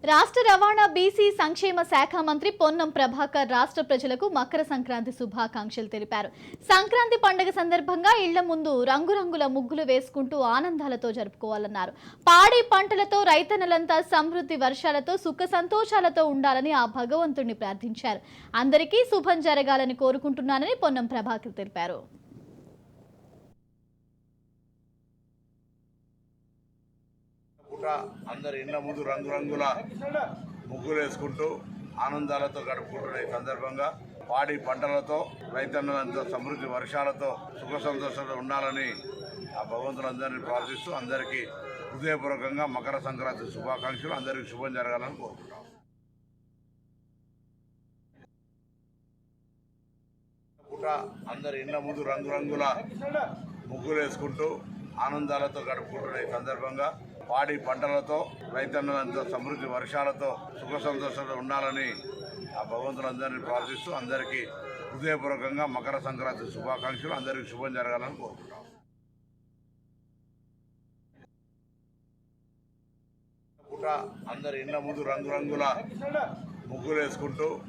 రాష్ట్ర రవాణా బీసీ సంక్షేమ శాఖ మంత్రి పొన్నం ప్రభాకర్ రాష్ట్ర ప్రజలకు మకర సంక్రాంతి శుభాకాంక్షలు తెలిపారు. సంక్రాంతి పండుగ సందర్భంగా ఇళ్ల ముందు రంగురంగుల ముగ్గులు వేసుకుంటూ ఆనందాలతో జరుపుకోవాలన్నారు. పాడి పంటలతో రైతన్నలంతా సమృద్ధి వర్షాలతో సుఖ సంతోషాలతో ఉండాలని ఆ భగవంతుడిని ప్రార్థించారు. అందరికీ శుభం జరగాలని కోరుకుంటున్నానని పొన్నం ప్రభాకర్ తెలిపారు. అందరి ఇండ్ల ముందు రంగురంగుల ముగ్గులు వేసుకుంటూ ఆనందాలతో గడుపుకుంటున్న ఈ సందర్భంగా పాడి పంటలతో రైతన్నలంతా సమృద్ధి వర్షాలతో సుఖ సంతోషాలతో ఉండాలని ఆ భగవంతులందరినీ ప్రార్థిస్తూ అందరికీ హృదయపూర్వకంగా మకర సంక్రాంతి శుభాకాంక్షలు. అందరికీ శుభం జరగాలని కోరుకుంటున్నాం. అందరి ఇండ్ల ముందు రంగురంగుల ముగ్గులు వేసుకుంటూ ఆనందాలతో గడుపుకుంటున్న ఈ సందర్భంగా పాడి పంటలతో రైతన్నలంతా సమృద్ధి వర్షాలతో సుఖ సంతోషాలతో ఉండాలని ఆ భగవంతులందరినీ ప్రార్థిస్తూ అందరికీ హృదయపూర్వకంగా మకర సంక్రాంతి శుభాకాంక్షలు. అందరికీ శుభం జరగాలని కోరుకుంటున్నాం. అందరి ఇండ్ల ముందు రంగురంగుల ముగ్గులు వేసుకుంటూ